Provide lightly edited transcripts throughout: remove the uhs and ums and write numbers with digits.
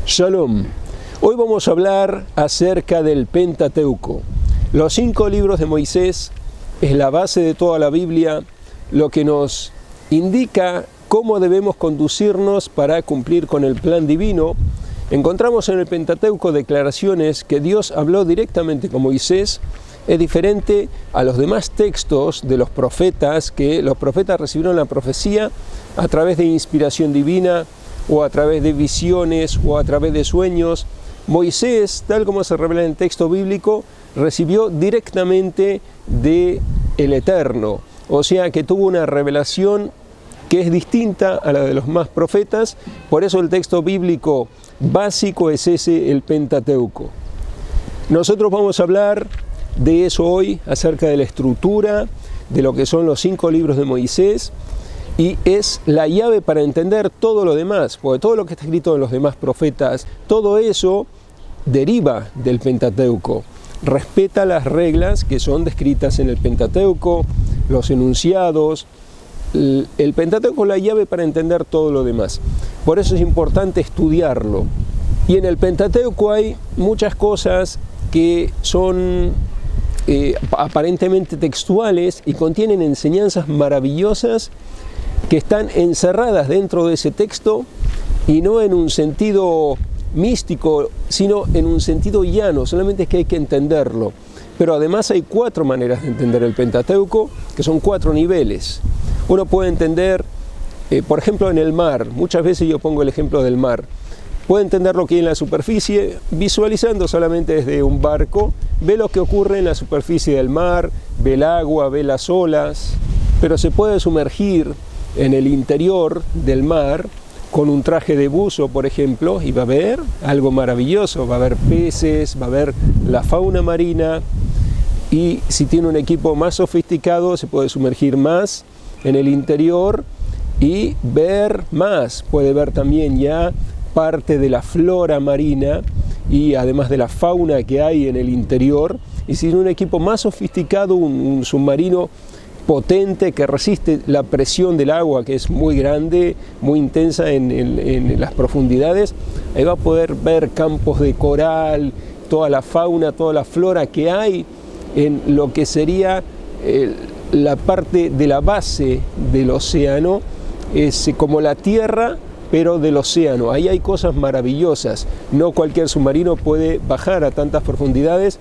Shalom. Hoy vamos a hablar acerca del Pentateuco. Los 5 libros de Moisés es la base de toda la Biblia, lo que nos indica cómo debemos conducirnos para cumplir con el plan divino. Encontramos en el Pentateuco declaraciones que Dios habló directamente con Moisés. Es diferente a los demás textos de los profetas, que los profetas recibieron la profecía a través de inspiración divina, o a través de visiones, o a través de sueños. Moisés, tal como se revela en el texto bíblico, recibió directamente del Eterno, o sea que tuvo una revelación que es distinta a la de los más profetas. Por eso el texto bíblico básico es ese, el Pentateuco. Nosotros vamos a hablar de eso hoy, acerca de la estructura, de lo que son los 5 libros de Moisés, y es la llave para entender todo lo demás, porque todo lo que está escrito en los demás profetas, todo eso deriva del Pentateuco. Respeta las reglas que son descritas en el Pentateuco, los enunciados. El Pentateuco es la llave para entender todo lo demás. Por eso es importante estudiarlo. Y en el Pentateuco hay muchas cosas que son aparentemente textuales y contienen enseñanzas maravillosas que están encerradas dentro de ese texto, y no en un sentido místico, sino en un sentido llano, solamente es que hay que entenderlo. Pero además hay 4 maneras de entender el Pentateuco, que son 4 niveles. Uno puede entender, por ejemplo, en el mar. Muchas veces yo pongo el ejemplo del mar. Puede entender lo que hay en la superficie, visualizando solamente desde un barco, ve lo que ocurre en la superficie del mar, ve el agua, ve las olas, pero se puede sumergir en el interior del mar con un traje de buzo, por ejemplo, y va a ver algo maravilloso, va a haber peces, va a haber la fauna marina, y si tiene un equipo más sofisticado se puede sumergir más en el interior y ver más, puede ver también ya parte de la flora marina y además de la fauna que hay en el interior. Y si tiene un equipo más sofisticado, un submarino potente que resiste la presión del agua, que es muy grande, muy intensa en las profundidades, ahí va a poder ver campos de coral, toda la fauna, toda la flora que hay en lo que sería la parte de la base del océano. Es como la tierra, pero del océano. Ahí hay cosas maravillosas. No cualquier submarino puede bajar a tantas profundidades.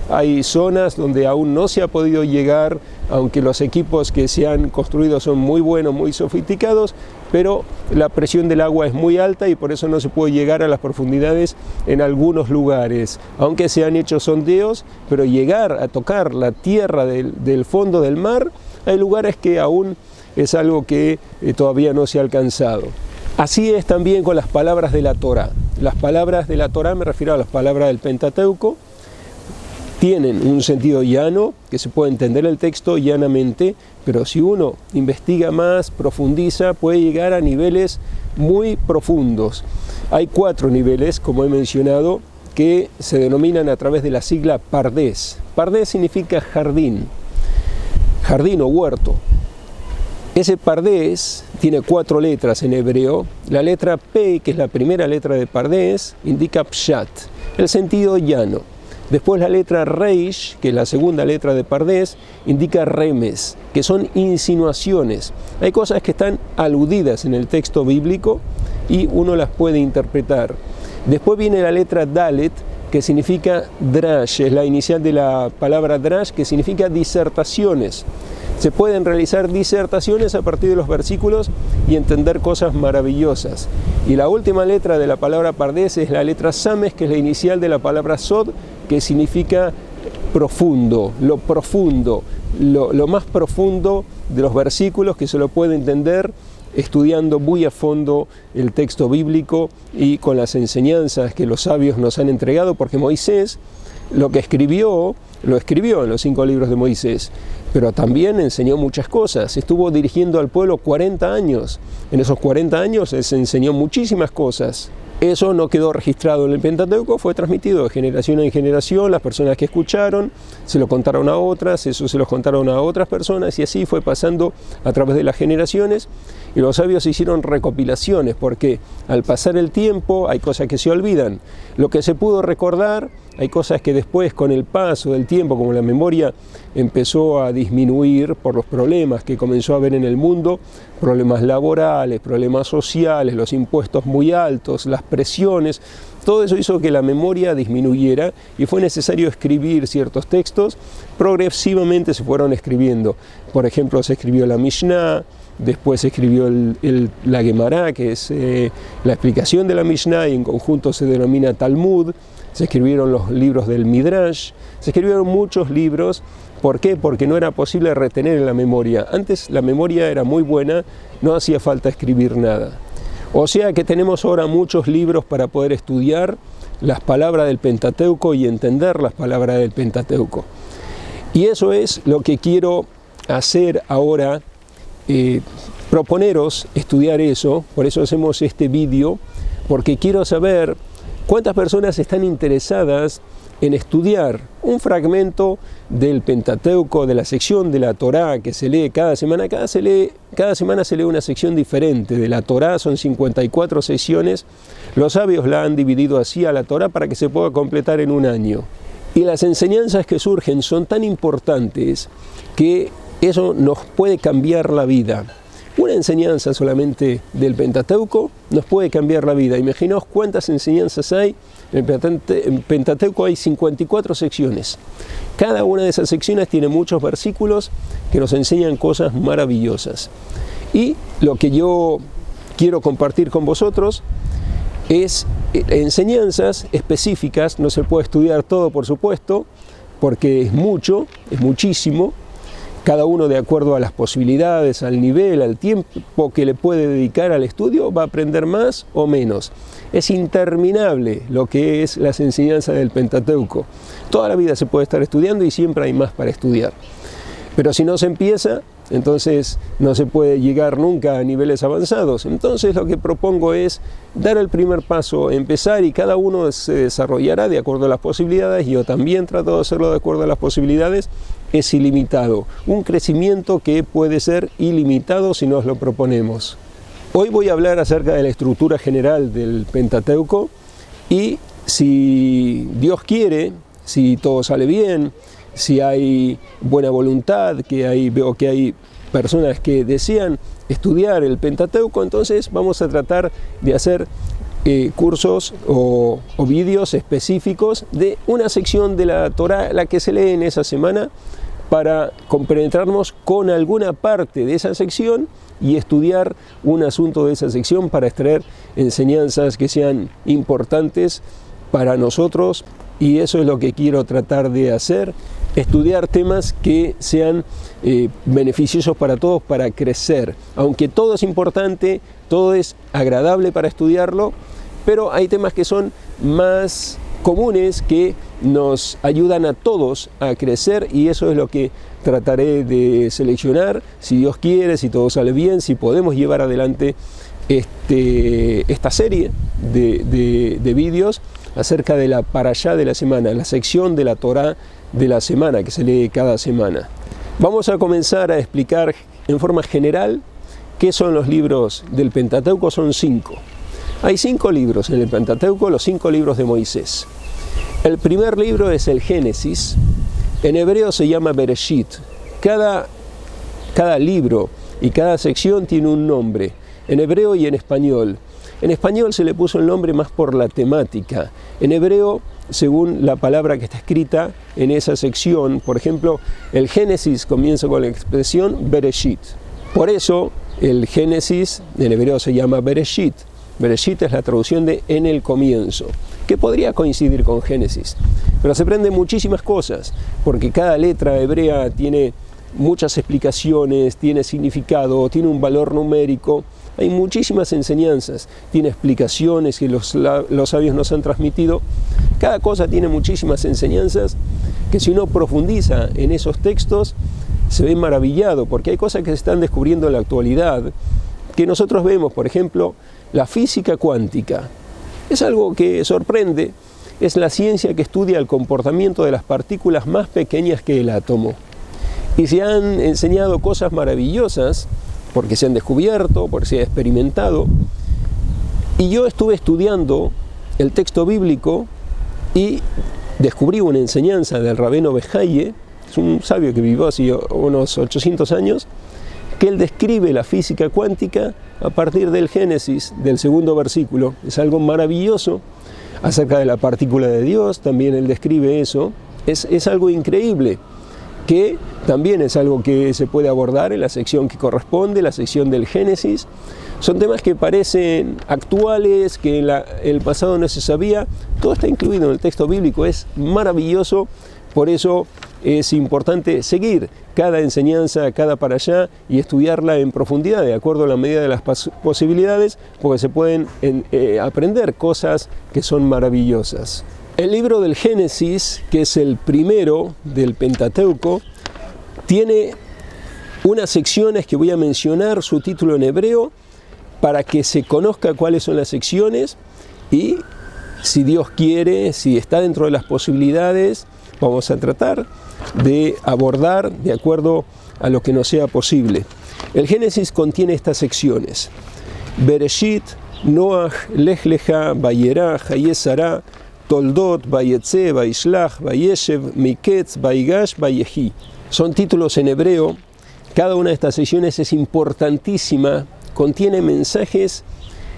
Hay zonas donde aún no se ha podido llegar, aunque los equipos que se han construido son muy buenos, muy sofisticados, pero la presión del agua es muy alta y por eso no se puede llegar a las profundidades en algunos lugares. Aunque se han hecho sondeos, pero llegar a tocar la tierra del fondo del mar, hay lugares que aún es algo que todavía no se ha alcanzado. Así es también con las palabras de la Torá. Las palabras de la Torá, me refiero a las palabras del Pentateuco, tienen un sentido llano, que se puede entender el texto llanamente, pero si uno investiga más, profundiza, puede llegar a niveles muy profundos. Hay 4 niveles, como he mencionado, que se denominan a través de la sigla Pardés. Pardés significa jardín o huerto. Ese Pardés tiene 4 letras en hebreo. La letra P, que es la primera letra de Pardés, indica Pshat, el sentido llano. Después la letra Reish, que es la segunda letra de Pardés, indica Remes, que son insinuaciones. Hay cosas que están aludidas en el texto bíblico y uno las puede interpretar. Después viene la letra Dalet, que significa Drash, es la inicial de la palabra Drash, que significa disertaciones. Se pueden realizar disertaciones a partir de los versículos y entender cosas maravillosas. Y la última letra de la palabra Pardés es la letra Sames, que es la inicial de la palabra Sod, que significa profundo, lo más profundo de los versículos, que se lo puede entender estudiando muy a fondo el texto bíblico y con las enseñanzas que los sabios nos han entregado, porque Moisés lo lo escribió en los 5 libros de Moisés, pero también enseñó muchas cosas. Estuvo dirigiendo al pueblo 40 años. En esos 40 años se enseñó muchísimas cosas. Eso no quedó registrado en el Pentateuco, fue transmitido de generación en generación. Las personas que escucharon se lo contaron a otras, eso se lo contaron a otras personas, y así fue pasando a través de las generaciones. Y los sabios hicieron recopilaciones, porque al pasar el tiempo hay cosas que se olvidan. Lo que se pudo recordar, hay cosas que después, con el paso del tiempo, como la memoria empezó a disminuir por los problemas que comenzó a haber en el mundo, problemas laborales, problemas sociales, los impuestos muy altos, las presiones, todo eso hizo que la memoria disminuyera y fue necesario escribir ciertos textos. Progresivamente se fueron escribiendo. Por ejemplo, se escribió la Mishnah, después se escribió la Gemara, que es la explicación de la Mishnah, y en conjunto se denomina Talmud. Se escribieron los libros del Midrash, se escribieron muchos libros. ¿Por qué? Porque no era posible retener en la memoria. Antes la memoria era muy buena, no hacía falta escribir nada. O sea que tenemos ahora muchos libros para poder estudiar las palabras del Pentateuco y entender las palabras del Pentateuco. Y eso es lo que quiero hacer ahora, proponeros estudiar eso. Por eso hacemos este vídeo, porque quiero saber cuántas personas están interesadas en estudiar un fragmento del Pentateuco, de la sección de la Torá que se lee cada semana. Cada semana se lee una sección diferente de la Torá, son 54 secciones. Los sabios la han dividido así a la Torá para que se pueda completar en un año. Y las enseñanzas que surgen son tan importantes que eso nos puede cambiar la vida. Una enseñanza solamente del Pentateuco nos puede cambiar la vida. Imaginaos cuántas enseñanzas hay. En el Pentateuco hay 54 secciones. Cada una de esas secciones tiene muchos versículos que nos enseñan cosas maravillosas. Y lo que yo quiero compartir con vosotros es enseñanzas específicas. No se puede estudiar todo, por supuesto, porque es mucho, es muchísimo. Cada uno, de acuerdo a las posibilidades, al nivel, al tiempo que le puede dedicar al estudio, va a aprender más o menos. Es interminable lo que es las enseñanzas del Pentateuco. Toda la vida se puede estar estudiando y siempre hay más para estudiar. Pero si no se empieza, entonces no se puede llegar nunca a niveles avanzados. Entonces lo que propongo es dar el primer paso, empezar, y cada uno se desarrollará de acuerdo a las posibilidades. Yo también trato de hacerlo de acuerdo a las posibilidades. Es ilimitado, un crecimiento que puede ser ilimitado si nos lo proponemos. Hoy voy a hablar acerca de la estructura general del Pentateuco, y si Dios quiere, si todo sale bien, si hay buena voluntad, veo que hay personas que desean estudiar el Pentateuco, entonces vamos a tratar de hacer cursos o vídeos específicos de una sección de la Torá, la que se lee en esa semana, para compenetrarnos con alguna parte de esa sección y estudiar un asunto de esa sección para extraer enseñanzas que sean importantes para nosotros. Y eso es lo que quiero tratar de hacer, estudiar temas que sean beneficiosos para todos, para crecer. Aunque todo es importante, todo es agradable para estudiarlo, pero hay temas que son más comunes que nos ayudan a todos a crecer, y eso es lo que trataré de seleccionar, si Dios quiere, si todo sale bien, si podemos llevar adelante esta serie de vídeos acerca de la parashá de la semana, la sección de la Torá de la semana que se lee cada semana. Vamos a comenzar a explicar en forma general qué son los libros del Pentateuco. Son 5. Hay 5 libros en el Pentateuco, los 5 libros de Moisés. El primer libro es el Génesis. En hebreo se llama Bereshit. Cada libro y cada sección tiene un nombre, en hebreo y en español. En español se le puso el nombre más por la temática. En hebreo, según la palabra que está escrita en esa sección. Por ejemplo, el Génesis comienza con la expresión Bereshit. Por eso, el Génesis en hebreo se llama Bereshit. Bereshit es la traducción de en el comienzo, que podría coincidir con Génesis. Pero se aprenden muchísimas cosas, porque cada letra hebrea tiene muchas explicaciones, tiene significado, tiene un valor numérico. Hay muchísimas enseñanzas, tiene explicaciones que los sabios nos han transmitido. Cada cosa tiene muchísimas enseñanzas que si uno profundiza en esos textos se ve maravillado, porque hay cosas que se están descubriendo en la actualidad que nosotros vemos. Por ejemplo, la física cuántica. Es algo que sorprende. Es la ciencia que estudia el comportamiento de las partículas más pequeñas que el átomo. Y se han enseñado cosas maravillosas, porque se han descubierto, porque se ha experimentado. Y yo estuve estudiando el texto bíblico y descubrí una enseñanza del Rabeno Bejaye, es un sabio que vivió hace unos 800 años, que él describe la física cuántica a partir del Génesis, del segundo versículo. Es algo maravilloso. Acerca de la partícula de Dios, también él describe eso. Es algo increíble, que también es algo que se puede abordar en la sección que corresponde, la sección del Génesis. Son temas que parecen actuales, que en el pasado no se sabía. Todo está incluido en el texto bíblico, es maravilloso. Por eso es importante seguir cada enseñanza, cada parashá, y estudiarla en profundidad, de acuerdo a la medida de las posibilidades, porque se pueden aprender cosas que son maravillosas. El libro del Génesis, que es el primero del Pentateuco, tiene unas secciones que voy a mencionar, su título en hebreo, para que se conozca cuáles son las secciones y, si Dios quiere, si está dentro de las posibilidades, vamos a tratar de abordar de acuerdo a lo que nos sea posible. El Génesis contiene estas secciones: Bereshit, Noach, Lech Lecha, Vayera, Hayesara, Toldot, Vayetze, Vaishlach, Vayeshev, Miketz, Vaigash, Vayehi. Son títulos en hebreo. Cada una de estas secciones es importantísima, contiene mensajes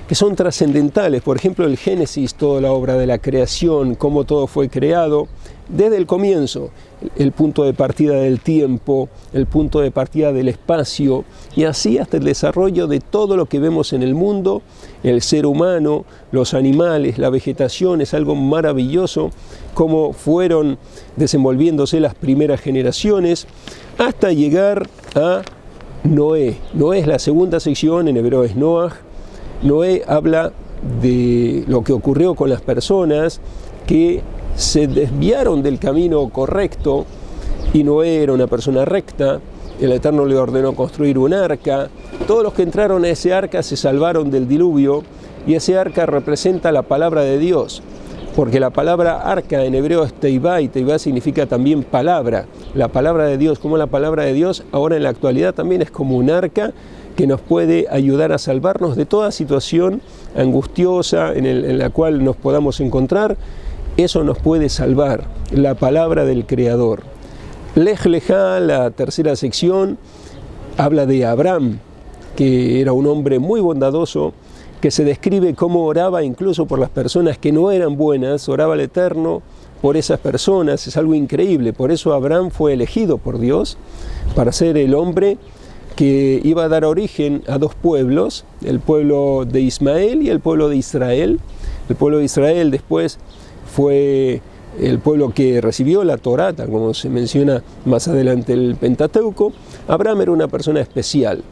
que son trascendentales. Por ejemplo, el Génesis, toda la obra de la creación, cómo todo fue creado, desde el comienzo, el punto de partida del tiempo, el punto de partida del espacio, y así hasta el desarrollo de todo lo que vemos en el mundo, el ser humano, los animales, la vegetación. Es algo maravilloso cómo fueron desenvolviéndose las primeras generaciones, hasta llegar a Noé. Noé es la segunda sección, en hebreo es Noach. Noé habla de lo que ocurrió con las personas que se desviaron del camino correcto, y Noé era una persona recta. El Eterno le ordenó construir un arca. Todos los que entraron a ese arca se salvaron del diluvio, y ese arca representa la palabra de Dios, porque la palabra arca en hebreo es teibá, y teibá significa también palabra. La palabra de Dios, como la palabra de Dios ahora en la actualidad también es como un arca que nos puede ayudar a salvarnos de toda situación angustiosa en la cual nos podamos encontrar. Eso nos puede salvar, la palabra del Creador. Lech Lecha, la tercera sección, habla de Abraham, que era un hombre muy bondadoso, que se describe cómo oraba incluso por las personas que no eran buenas, oraba al Eterno por esas personas. Es algo increíble. Por eso Abraham fue elegido por Dios para ser el hombre que iba a dar origen a dos pueblos, el pueblo de Ismael y el pueblo de Israel. El pueblo de Israel después fue el pueblo que recibió la Torá, como se menciona más adelante el Pentateuco. Abraham era una persona especial,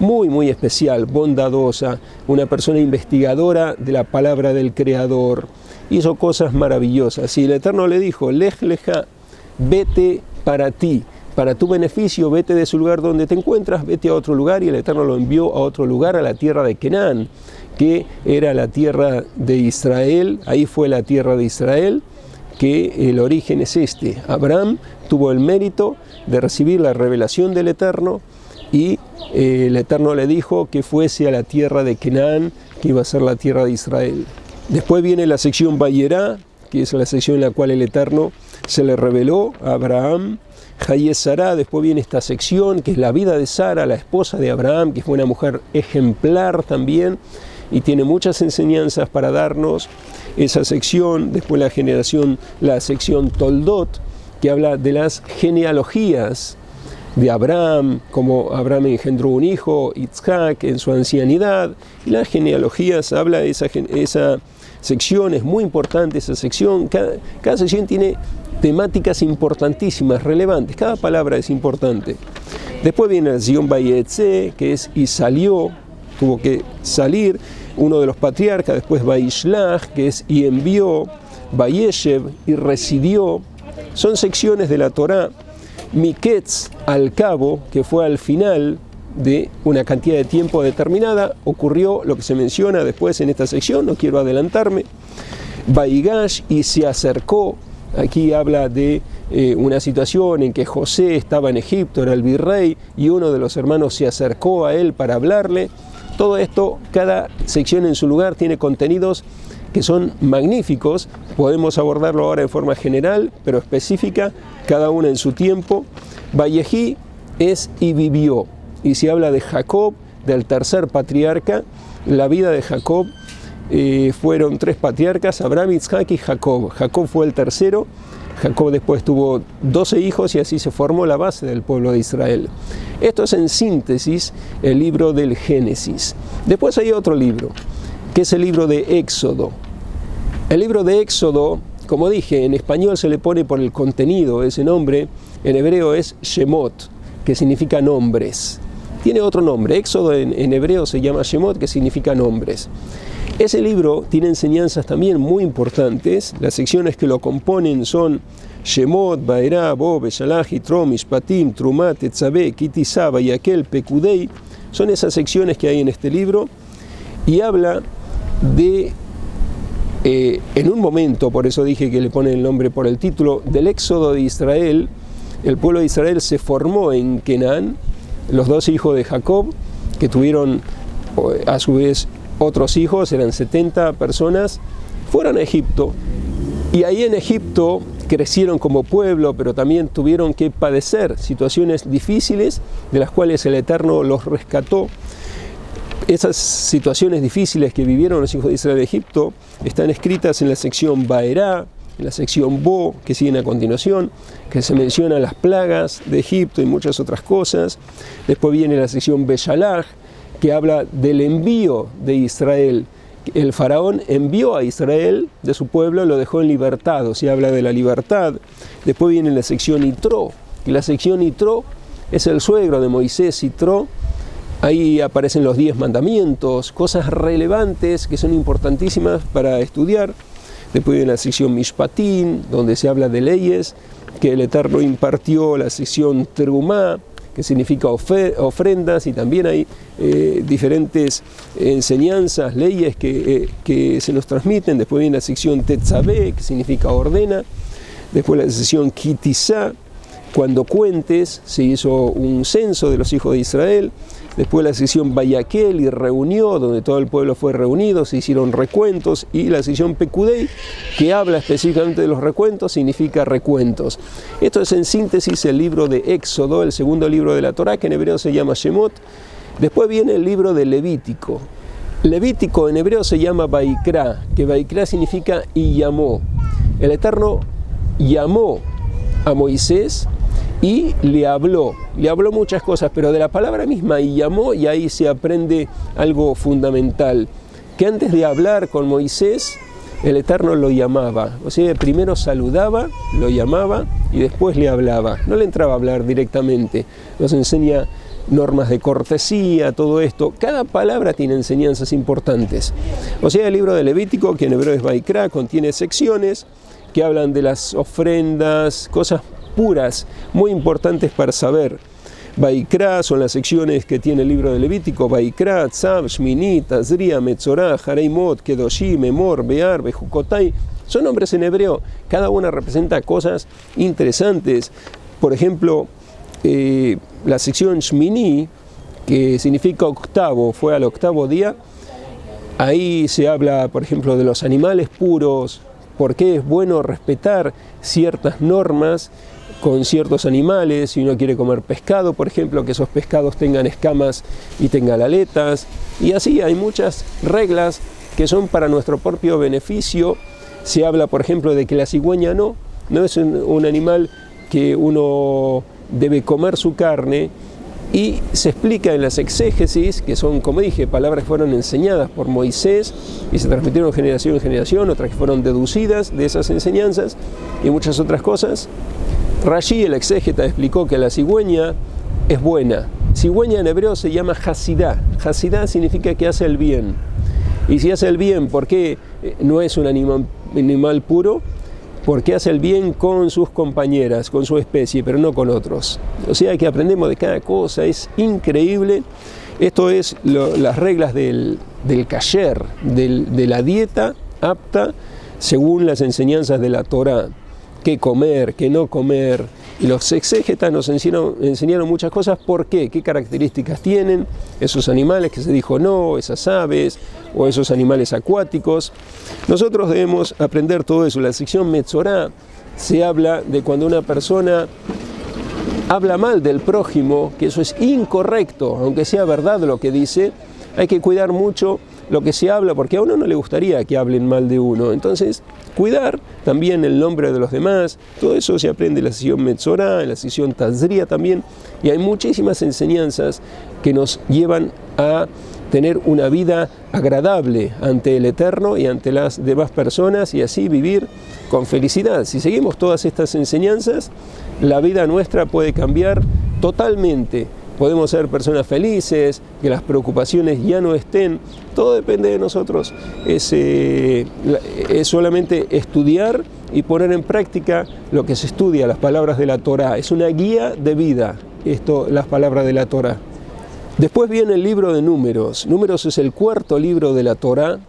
muy muy especial, bondadosa, una persona investigadora de la palabra del Creador. Hizo cosas maravillosas, y el Eterno le dijo: Lech Lecha, vete para ti, para tu beneficio, vete de ese lugar donde te encuentras, vete a otro lugar. Y el Eterno lo envió a otro lugar, a la tierra de Canaán, que era la tierra de Israel. Ahí fue la tierra de Israel, que el origen es este. Abraham tuvo el mérito de recibir la revelación del Eterno, y el Eterno le dijo que fuese a la tierra de Canaán, que iba a ser la tierra de Israel. Después viene la sección Vayera, que es la sección en la cual el Eterno se le reveló a Abraham. Hayesara, después viene esta sección que es la vida de Sara, la esposa de Abraham, que fue una mujer ejemplar también, y tiene muchas enseñanzas para darnos esa sección. Después la sección Toldot, que habla de las genealogías de Abraham, como Abraham engendró un hijo, Yitzhak, en su ancianidad. Y las genealogías, habla de esa sección, es muy importante esa sección. Cada sección tiene temáticas importantísimas, relevantes, cada palabra es importante. Después viene el Zion Vayetze, que es y salió, tuvo que salir, uno de los patriarcas. Después Vaishlach, que es y envió, Vayeshev, y residió. Son secciones de la Torá. Miketz, al cabo, que fue al final, de una cantidad de tiempo determinada. Ocurrió lo que se menciona después en esta sección, no quiero adelantarme. Vaigash, y se acercó. Aquí habla de una situación en que José estaba en Egipto, era el virrey, y uno de los hermanos se acercó a él para hablarle. Todo esto, cada sección en su lugar, tiene contenidos que son magníficos. Podemos abordarlo ahora en forma general, pero específica, cada una en su tiempo. Vayejí es y vivió, y se habla de Jacob, del tercer patriarca. La vida de Jacob fueron 3 patriarcas, Abraham, Isaac y Jacob. Jacob fue el tercero. Jacob después tuvo 12 hijos y así se formó la base del pueblo de Israel. Esto es en síntesis el libro del Génesis. Después hay otro libro, que es el libro de Éxodo. El libro de Éxodo, como dije, en español se le pone por el contenido ese nombre, en hebreo es Shemot, que significa nombres. Tiene otro nombre, Éxodo en hebreo se llama Shemot, que significa nombres. Ese libro tiene enseñanzas también muy importantes. Las secciones que lo componen son Shemot, Baerá, Bo, Beshalach, Yitro, Mishpatim, Trumá, Tetzabé, Kitisá, Vayakel, Pekudei. Son esas secciones que hay en este libro, y habla de, en un momento, por eso dije que le ponen el nombre por el título, del éxodo de Israel. El pueblo de Israel se formó en Canaán. Los 2 hijos de Jacob, que tuvieron a su vez otros hijos, eran 70 personas, fueron a Egipto, y ahí en Egipto crecieron como pueblo, pero también tuvieron que padecer situaciones difíciles, de las cuales el Eterno los rescató. Esas situaciones difíciles que vivieron los hijos de Israel de Egipto están escritas en la sección Baerá, en la sección Bo, que siguen a continuación, que se mencionan las plagas de Egipto y muchas otras cosas. Después viene la sección Beshalach, que habla del envío de Israel. El faraón envió a Israel de su pueblo, lo dejó en libertad, o sea, habla de la libertad. Después viene la sección Yitro, y la sección Yitro es el suegro de Moisés, Yitro. Ahí aparecen los 10 mandamientos, cosas relevantes que son importantísimas para estudiar. Después viene la sección Mishpatim, donde se habla de leyes que el Eterno impartió. La sección Terumá, que significa ofrendas, y también hay diferentes enseñanzas, leyes que se nos transmiten. Después viene la sección Tetzabé, que significa ordena. Después la sección Kitisá, cuando cuentes, se hizo un censo de los hijos de Israel. Después la sección Vayakel, y reunió, donde todo el pueblo fue reunido, se hicieron recuentos. Y la sección Pekudei, que habla específicamente de los recuentos, significa recuentos. Esto es en síntesis el libro de Éxodo, el segundo libro de la Torá, que en hebreo se llama Shemot. Después viene el libro de Levítico. Levítico en hebreo se llama Vaikra, que Vaikra significa y llamó. El Eterno llamó a Moisés y le habló muchas cosas, pero de la palabra misma y llamó, y ahí se aprende algo fundamental, que antes de hablar con Moisés, el Eterno lo llamaba. O sea, primero saludaba, lo llamaba y después le hablaba. No le entraba a hablar directamente. Nos enseña normas de cortesía, todo esto. Cada palabra tiene enseñanzas importantes. O sea, el libro de Levítico, que en hebreo es Vaikra, contiene secciones que hablan de las ofrendas, cosas puras, muy importantes para saber. Vaikra son las secciones que tiene el libro de Levítico: Vaikra, Tzav, Shmini, Tazria, Metzorah, Hareimot, Kedoshim, Emor, Bear, Bejukotai. Son nombres en hebreo, cada una representa cosas interesantes. Por ejemplo, la sección Shmini, que significa octavo, fue al octavo día. Ahí se habla, por ejemplo, de los animales puros, por qué es bueno respetar ciertas normas con ciertos animales. Si uno quiere comer pescado, por ejemplo, que esos pescados tengan escamas y tengan aletas. Y así hay muchas reglas que son para nuestro propio beneficio. Se habla, por ejemplo, de que la cigüeña no es un animal que uno debe comer su carne, y se explica en las exégesis, que son, como dije, palabras que fueron enseñadas por Moisés y se transmitieron generación en generación, otras que fueron deducidas de esas enseñanzas y muchas otras cosas. Rashi, el exégeta, explicó que la cigüeña es buena. Cigüeña en hebreo se llama Hasidá. Hasidá significa que hace el bien. Y si hace el bien, ¿por qué no es un animal puro? porque hace el bien con sus compañeras, con su especie, pero no con otros. O sea que aprendemos de cada cosa, es increíble. Esto es las reglas del kasher, de la dieta apta según las enseñanzas de la Torá. Qué comer, qué no comer. Y los exégetas nos enseñaron muchas cosas. ¿Por qué? ¿Qué características tienen esos animales que se dijo no, esas aves o esos animales acuáticos? Nosotros debemos aprender todo eso. La sección Metzorá se habla de cuando una persona habla mal del prójimo, que eso es incorrecto, aunque sea verdad lo que dice. Hay que cuidar mucho lo que se habla, porque a uno no le gustaría que hablen mal de uno. Entonces, cuidar también el nombre de los demás. Todo eso se aprende en la sesión Metzorá, en la sesión Tazria también. Y hay muchísimas enseñanzas que nos llevan a tener una vida agradable ante el Eterno y ante las demás personas, y así vivir con felicidad. Si seguimos todas estas enseñanzas, la vida nuestra puede cambiar totalmente. Podemos ser personas felices, que las preocupaciones ya no estén. Todo depende de nosotros. Es solamente estudiar y poner en práctica lo que se estudia, las palabras de la Torá. Es una guía de vida, las palabras de la Torá. Después viene el libro de Números. Números es el cuarto libro de la Torá,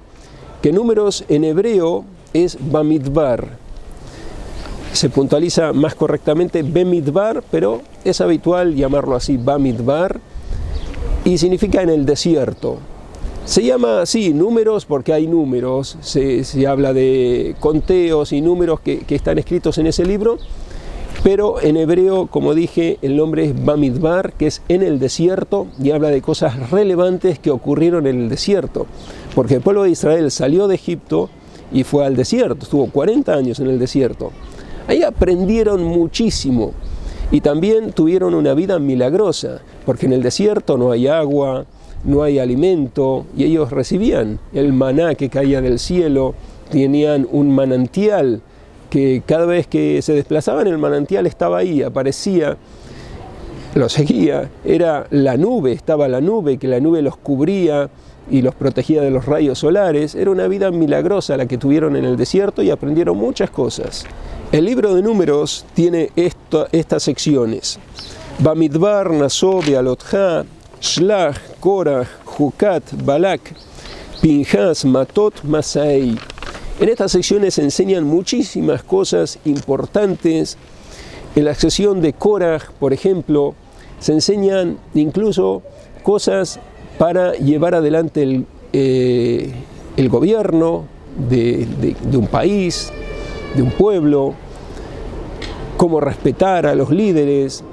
que Números en hebreo es Bamidbar. Se puntualiza más correctamente Bemidbar, pero es habitual llamarlo así, Bamidbar, y significa en el desierto. Se llama así Números porque hay números, se habla de conteos y números que están escritos en ese libro, pero en hebreo, como dije, el nombre es Bamidbar, que es en el desierto, y habla de cosas relevantes que ocurrieron en el desierto, porque el pueblo de Israel salió de Egipto y fue al desierto, estuvo 40 años en el desierto. Ahí aprendieron muchísimo y también tuvieron una vida milagrosa, porque en el desierto no hay agua, no hay alimento, y ellos recibían el maná que caía del cielo, tenían un manantial que cada vez que se desplazaban el manantial estaba ahí, aparecía, los seguía, era la nube, estaba la nube, que la nube los cubría y los protegía de los rayos solares. Era una vida milagrosa la que tuvieron en el desierto y aprendieron muchas cosas. El libro de Números tiene estas secciones: Bamidbar, Nasó, Bealotja, Shlach, Korah, Jucat, Balak, Pinjas, Matot, Masaei. En estas secciones se enseñan muchísimas cosas importantes. En la sección de Korah, por ejemplo, se enseñan incluso cosas para llevar adelante el gobierno de un país, de un pueblo, cómo respetar a los líderes,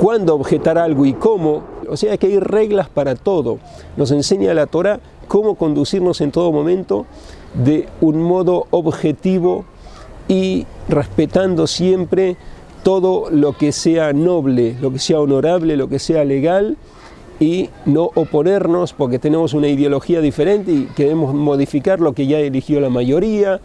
cuándo objetar algo y cómo. O sea que hay reglas para todo. Nos enseña la Torá cómo conducirnos en todo momento de un modo objetivo y respetando siempre todo lo que sea noble, lo que sea honorable, lo que sea legal, y no oponernos porque tenemos una ideología diferente y queremos modificar lo que ya eligió la mayoría.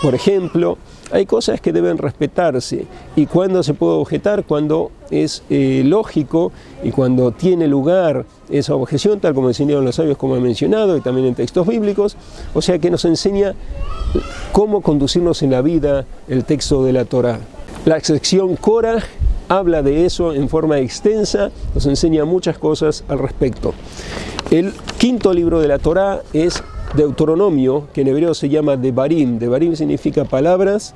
Por ejemplo, hay cosas que deben respetarse, y cuando se puede objetar, cuando es lógico y cuando tiene lugar esa objeción, tal como enseñaron los sabios, como he mencionado, y también en textos bíblicos. O sea que nos enseña cómo conducirnos en la vida el texto de la Torá. La sección Korah habla de eso en forma extensa, nos enseña muchas cosas al respecto. El quinto libro de la Torá es Deuteronomio, que en hebreo se llama Devarim. Devarim significa palabras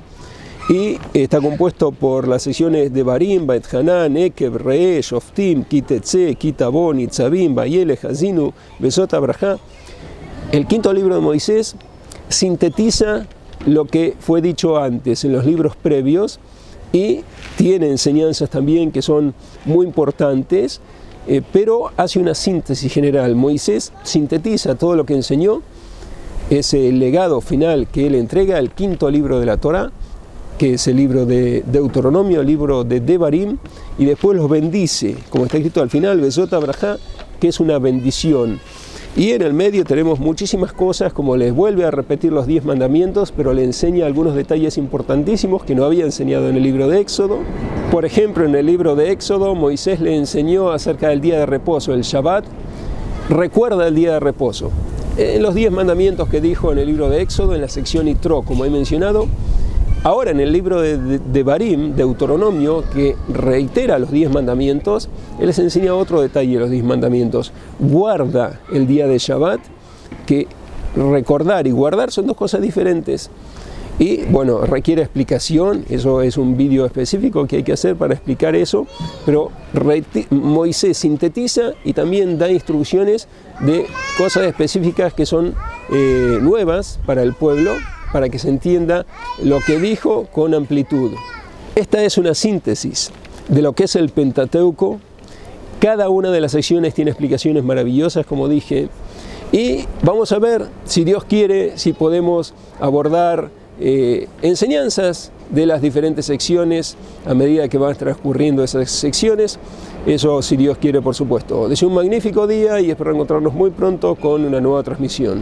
y está compuesto por las secciones Devarim, Beit Hanan, Ekev, Re'eh, Shoftim, Kitetze, Kitabon, Itzavim, Bayele, Hazinu, Besot Abraha. El quinto libro de Moisés sintetiza lo que fue dicho antes en los libros previos y tiene enseñanzas también que son muy importantes, pero hace una síntesis general. Moisés sintetiza todo lo que enseñó, ese legado final que él entrega, el quinto libro de la Torá, que es el libro de Deuteronomio, el libro de Devarim, y después los bendice, como está escrito al final, Besot Abraha, que es una bendición. Y en el medio tenemos muchísimas cosas, como les vuelve a repetir los 10 mandamientos, pero le enseña algunos detalles importantísimos que no había enseñado en el libro de Éxodo. Por ejemplo, en el libro de Éxodo, Moisés le enseñó acerca del día de reposo, el Shabbat. Recuerda el día de reposo. En los 10 mandamientos que dijo en el libro de Éxodo, en la sección Yitro, como he mencionado, Ahora en el libro de Barim, Deuteronomio, que reitera los 10 mandamientos, él les enseña otro detalle de los 10 mandamientos. Guarda el día de Shabbat, que recordar y guardar son dos cosas diferentes. Y bueno, requiere explicación, eso es un vídeo específico que hay que hacer para explicar eso, pero Moisés sintetiza y también da instrucciones de cosas específicas que son nuevas para el pueblo, para que se entienda lo que dijo con amplitud. Esta es una síntesis de lo que es el Pentateuco. Cada una de las secciones tiene explicaciones maravillosas, como dije, y vamos a ver, si Dios quiere, si podemos abordar enseñanzas de las diferentes secciones a medida que van transcurriendo esas secciones. Eso, si Dios quiere, por supuesto. Deseo un magnífico día y espero encontrarnos muy pronto con una nueva transmisión.